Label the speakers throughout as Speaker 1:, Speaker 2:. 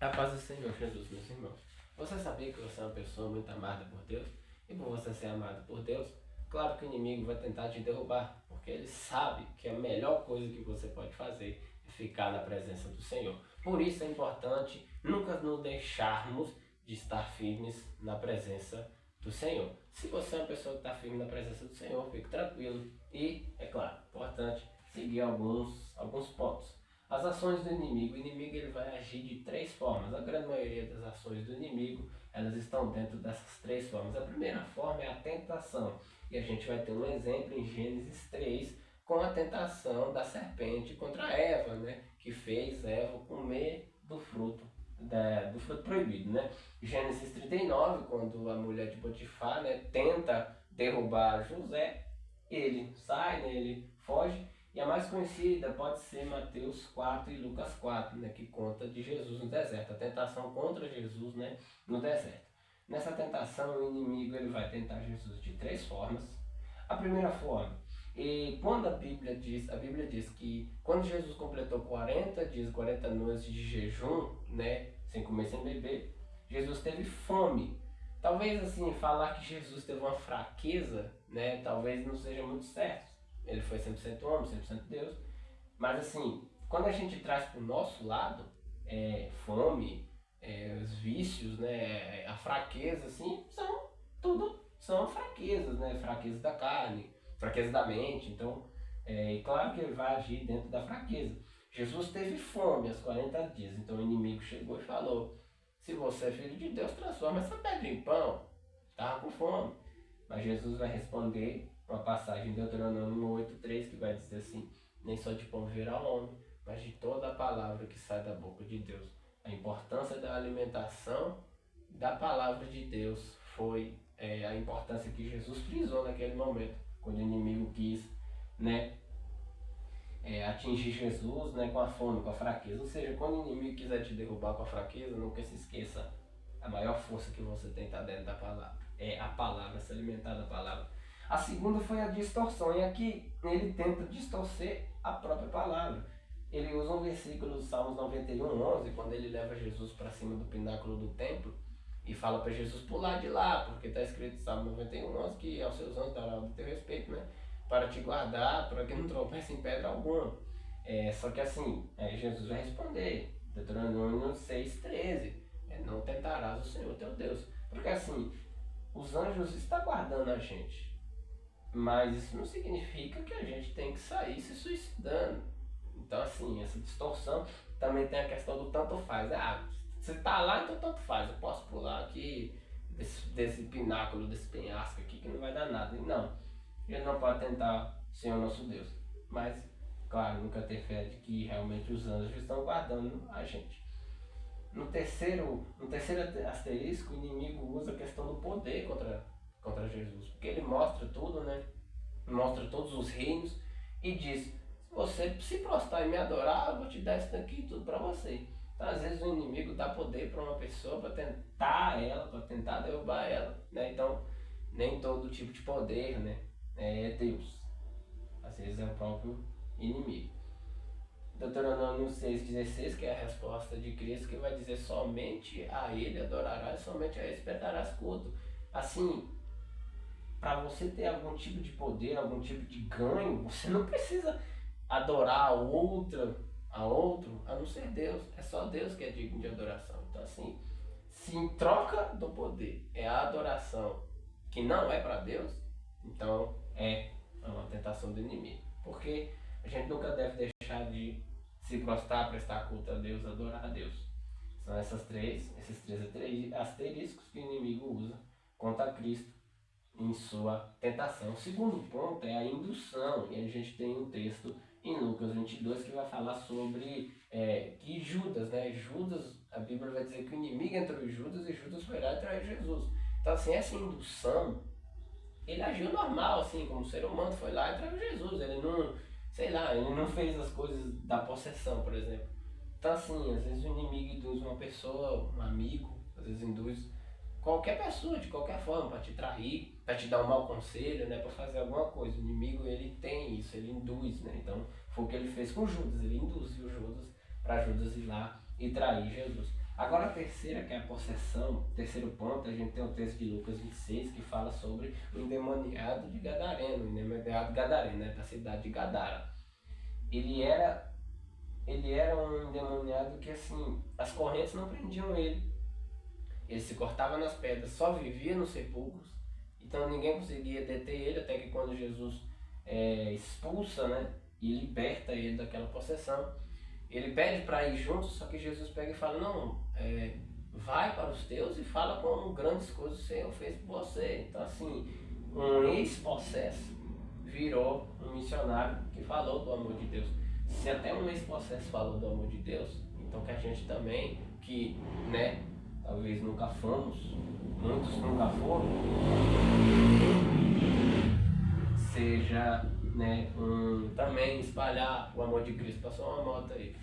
Speaker 1: A paz do Senhor Jesus, meus irmãos. Você sabia que você é uma pessoa muito amada por Deus? E por você ser amado por Deus, claro que o inimigo vai tentar te derrubar, porque ele sabe que a melhor coisa que você pode fazer é ficar na presença do Senhor. Por isso é importante nunca nos deixarmos de estar firmes na presença do Senhor. Se você é uma pessoa que está firme na presença do Senhor, fique tranquilo. E, é claro, importante seguir alguns pontos. As ações do inimigo. O inimigo ele vai agir de três formas. A grande maioria das ações do inimigo, elas estão dentro dessas três formas. A primeira forma é a tentação. E a gente vai ter um exemplo em Gênesis 3, com a tentação da serpente contra Eva, né? Que fez Eva comer do fruto proibido, né? Gênesis 39, quando a mulher de Potifar, né, tenta derrubar José, ele sai, né, ele foge. E a mais conhecida pode ser Mateus 4 e Lucas 4, né, que conta de Jesus no deserto, a tentação contra Jesus, né, no deserto. Nessa tentação, o inimigo ele vai tentar Jesus de três formas. A primeira forma, e quando a Bíblia diz que quando Jesus completou 40 dias, 40 noites de jejum, né, sem comer, sem beber, Jesus teve fome. Talvez assim, falar que Jesus teve uma fraqueza, né, talvez não seja muito certo. Ele foi 100% homem, 100% Deus. Mas assim, quando a gente traz para o nosso lado, fome, os vícios, né, a fraqueza, assim, são fraquezas, né? Fraqueza da carne, fraqueza da mente. Então, claro que ele vai agir dentro da fraqueza. Jesus teve fome aos 40 dias, então o inimigo chegou e falou: se você é filho de Deus, transforma essa pedra em pão. Estava com fome. Mas Jesus vai responder uma passagem de Deuteronômio 8:3 que vai dizer assim: nem só de pão viverá o homem, mas de toda a palavra que sai da boca de Deus. A importância da alimentação da palavra de Deus foi a importância que Jesus frisou naquele momento, quando o inimigo quis, né, atingir Jesus, né, com a fome, com a fraqueza. Ou seja, quando o inimigo quiser te derrubar com a fraqueza, nunca se esqueça: a maior força que você tem está dentro da palavra. É a palavra, se alimentar da palavra. A segunda foi a distorção, e aqui ele tenta distorcer a própria palavra. Ele usa um versículo do Salmos 91:11, quando ele leva Jesus para cima do pináculo do templo e fala para Jesus pular de lá, porque está escrito em Salmo 91:11 que aos seus anjos dará o teu respeito, né? Para te guardar, para que não tropece em pedra alguma. Só que assim, Jesus vai responder, Deuteronômio 6:13, não tentarás o Senhor teu Deus. Porque assim, os anjos estão guardando a gente, mas isso não significa que a gente tem que sair se suicidando. Então assim, essa distorção também tem a questão do tanto faz. Você tá lá, então tanto faz, eu posso pular aqui desse pináculo, desse penhasco aqui que não vai dar nada. E não, ele não pode tentar ser o nosso Deus. Mas, claro, nunca ter fé de que realmente os anjos estão guardando a gente. No terceiro asterisco, o inimigo usa a questão do poder contra Jesus. Porque ele mostra tudo, né? Mostra todos os reinos e diz: se você se prostrar e me adorar, eu vou te dar isso daqui tudo para você. Então, às vezes, o inimigo dá poder para uma pessoa para tentar derrubar ela, né? Então, nem todo tipo de poder, né, é Deus. Às vezes é o próprio inimigo. Deuteronômio 6:16, que é a resposta de Cristo, que vai dizer: somente a Ele adorarás, somente a Ele prestarás culto. Assim, para você ter algum tipo de poder, algum tipo de ganho, você não precisa adorar a outro, a não ser Deus. É só Deus que é digno de adoração. Então assim, se em troca do poder é a adoração que não é para Deus, então é uma tentação do inimigo. Porque a gente nunca deve deixar de se prostrar, prestar culto a Deus, adorar a Deus. São esses três asteriscos que o inimigo usa contra Cristo em sua tentação. O segundo ponto é a indução, e a gente tem um texto em Lucas 22 que vai falar sobre que Judas, né? Judas, a Bíblia vai dizer que o inimigo entrou em Judas e Judas foi lá e traiu Jesus. Então assim, essa indução, ele agiu normal, assim, como ser humano, foi lá e traiu Jesus. Ele não, sei lá, ele não fez as coisas da possessão, por exemplo. Então assim, às vezes o inimigo induz uma pessoa, um amigo, às vezes induz qualquer pessoa, de qualquer forma, para te trair, para te dar um mau conselho, né, para fazer alguma coisa. O inimigo, ele tem isso, ele induz, né? Então, foi o que ele fez com Judas, ele induziu Judas para Judas ir lá e trair Jesus. Agora a terceira, que é a possessão, terceiro ponto, a gente tem o texto de Lucas 26 que fala sobre o endemoniado de Gadareno, o endemoniado gadareno, né, da cidade de Gadara. Ele era um endemoniado que, assim, as correntes não prendiam ele. Ele se cortava nas pedras, só vivia nos sepulcros, então ninguém conseguia deter ele, até que quando Jesus expulsa, né, e liberta ele daquela possessão, ele pede para ir junto, só que Jesus pega e fala, não, vai para os teus e fala como grandes coisas o Senhor fez por você. Então, assim, um ex-possesso virou um missionário que falou do amor de Deus. Se até um ex-possesso falou do amor de Deus, então que a gente também, que, né, talvez nunca fomos, muitos nunca foram, seja, né, também espalhar o amor de Cristo. Passou uma moto aí.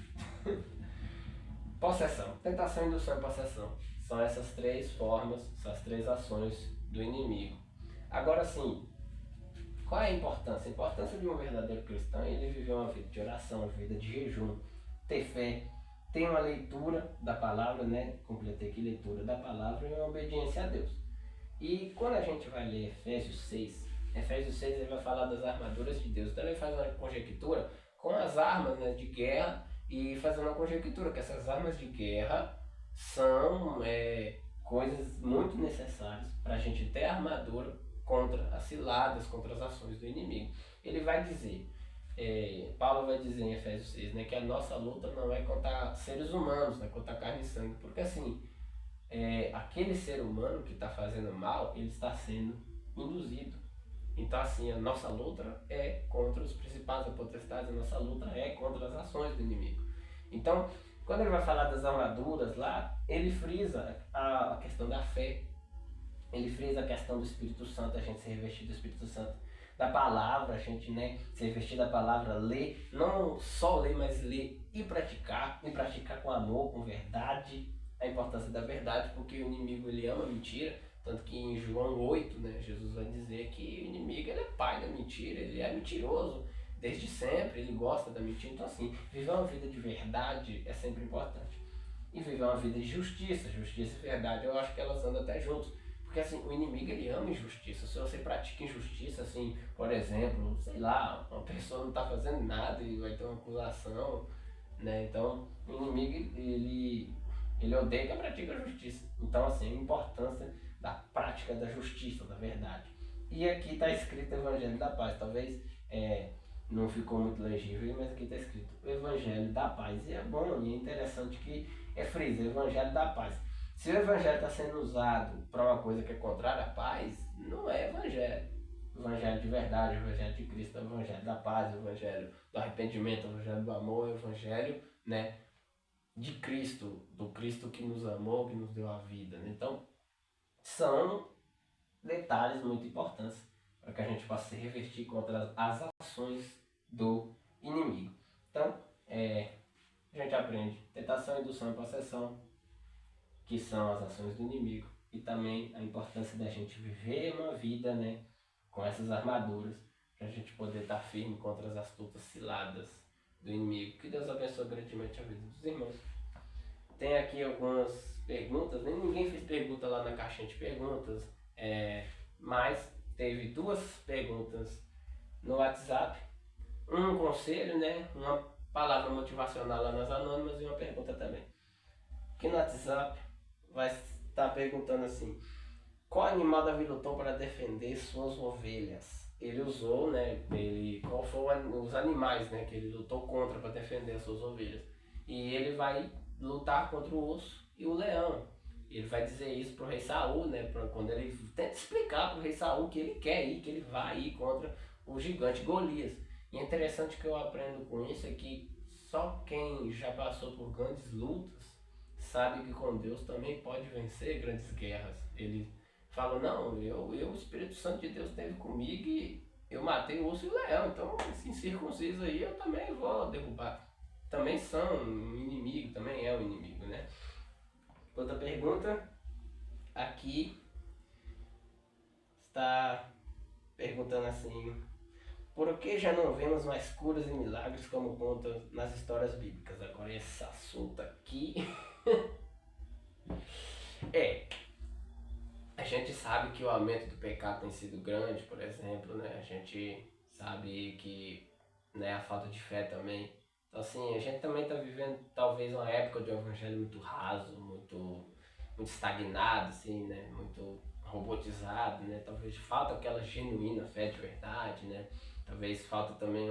Speaker 1: Possessão, tentação, indução e possessão. São essas três formas, essas três ações do inimigo. Agora sim, qual é a importância? A importância de um verdadeiro cristão é ele viver uma vida de oração, uma vida de jejum, ter fé, ter uma leitura da palavra, né? Completei aqui, leitura da palavra e uma obediência a Deus. E quando a gente vai ler Efésios 6 ele vai falar das armaduras de Deus. Então ele faz uma conjectura com as armas, né, de guerra e fazendo uma conjectura que essas armas de guerra são coisas muito necessárias para a gente ter armadura contra as ciladas, contra as ações do inimigo. Ele vai dizer, Paulo vai dizer em Efésios 6, né, que a nossa luta não é contra seres humanos, não é contra carne e sangue, porque assim, aquele ser humano que está fazendo mal, ele está sendo induzido. Então assim, a nossa luta é contra os principados e potestades, a nossa luta é contra as ações do inimigo. Então, quando ele vai falar das armaduras lá, ele frisa a questão da fé, ele frisa a questão do Espírito Santo, a gente se revestir do Espírito Santo, da palavra, a gente, né, se revestir da palavra, ler, não só ler, mas ler e praticar com amor, com verdade, a importância da verdade, porque o inimigo ele ama a mentira, tanto que em João 8, né, Jesus vai dizer que o inimigo ele é pai da mentira, ele é mentiroso desde sempre, ele gosta da mentira. Então assim, viver uma vida de verdade é sempre importante. E viver uma vida de justiça e verdade, eu acho que elas andam até juntos. Porque assim, o inimigo ele ama injustiça. Se você pratica injustiça, assim, por exemplo, sei lá, uma pessoa não está fazendo nada e vai ter uma acusação, né? Então, o inimigo ele odeia quem pratica a justiça. Então, assim, a importância da prática da justiça, da verdade. E aqui está escrito Evangelho da Paz. Talvez não ficou muito legível, mas aqui está escrito o Evangelho da Paz. E é bom e é interessante que frisa, Evangelho da Paz. Se o Evangelho está sendo usado para uma coisa que é contrária à paz, não é Evangelho. O Evangelho de verdade, o Evangelho de Cristo, o Evangelho da paz, o Evangelho do arrependimento, o Evangelho do amor, o Evangelho, né, de Cristo, do Cristo que nos amou, que nos deu a vida. Né? Então, são detalhes muito importantes para que a gente possa se revestir contra as ações do inimigo. Então, a gente aprende tentação, indução e possessão, que são as ações do inimigo, e também a importância da gente viver uma vida, né, com essas armaduras, para a gente poder estar firme contra as astutas ciladas do inimigo. Que Deus abençoe grandemente a vida dos irmãos. Tem aqui algumas perguntas, nem ninguém fez pergunta lá na caixinha de perguntas, mas teve 2 perguntas no WhatsApp, um conselho, né, uma palavra motivacional lá nas anônimas e uma pergunta também. Aqui no WhatsApp vai estar perguntando assim: qual animal Davi lutou para defender suas ovelhas? Ele usou, né, qual foram os animais, né, que ele lutou contra para defender as suas ovelhas. E ele vai lutar contra o urso e o leão. Ele vai dizer isso pro rei Saul, né, quando ele tenta explicar pro rei Saul que ele quer ir, que ele vai ir contra o gigante Golias. E é interessante que eu aprendo com isso é que só quem já passou por grandes lutas sabe que com Deus também pode vencer grandes guerras. Ele fala, não, o Espírito Santo de Deus esteve comigo e eu matei o urso e o leão, então assim, circunciso aí eu também vou derrubar. Também são um inimigo, também é um inimigo, né? Outra pergunta, aqui está perguntando assim: por que já não vemos mais curas e milagres como conta nas histórias bíblicas? Agora esse assunto aqui que o aumento do pecado tem sido grande, por exemplo, né? A gente sabe que, né, a falta de fé também. Então assim, a gente também está vivendo talvez uma época de um evangelho muito raso, muito estagnado, assim, né? Muito robotizado, né? Talvez falta aquela genuína fé de verdade, né? Talvez falta também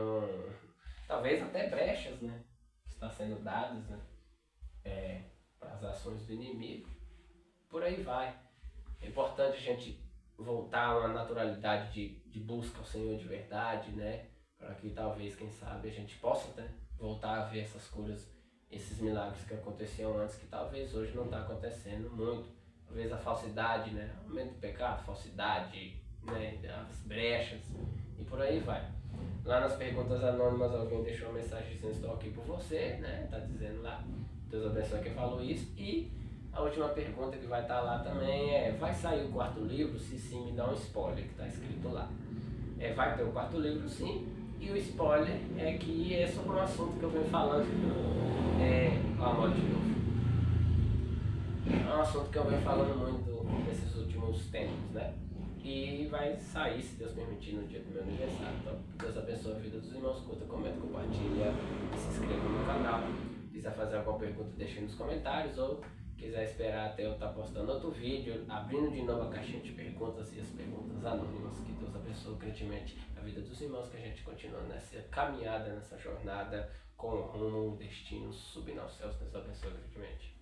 Speaker 1: talvez até brechas, né? Que está sendo dadas, né? Para as ações do inimigo. Por aí vai. É importante a gente voltar a uma naturalidade de busca ao Senhor de verdade, né? Para que talvez, quem sabe, a gente possa, né, voltar a ver essas curas, esses milagres que aconteciam antes, que talvez hoje não está acontecendo muito. Talvez a falsidade, né? Aumento do pecado, falsidade, né? As brechas e por aí vai. Lá nas perguntas anônimas alguém deixou uma mensagem dizendo: estou aqui por você, né? Tá dizendo lá. Deus abençoe quem falou isso. E a última pergunta que vai estar lá também é: vai sair o quarto livro? Se sim, me dá um spoiler que está escrito lá. Vai ter o quarto livro, sim. E o spoiler é que é sobre um assunto que eu venho falando. Amor de novo. É um assunto que eu venho falando muito nesses últimos tempos, né? E vai sair, se Deus permitir, no dia do meu aniversário. Então, que Deus abençoe a vida dos irmãos. Curta, comenta, compartilha e se inscreva no canal. Se quiser fazer alguma pergunta, deixe nos comentários, ou quiser esperar até eu estar postando outro vídeo, abrindo de novo a caixinha de perguntas e as perguntas anônimas. Que Deus abençoe grandemente a vida dos irmãos, que a gente continua nessa caminhada, nessa jornada com o rumo, o destino, subindo aos céus. Deus abençoe grandemente.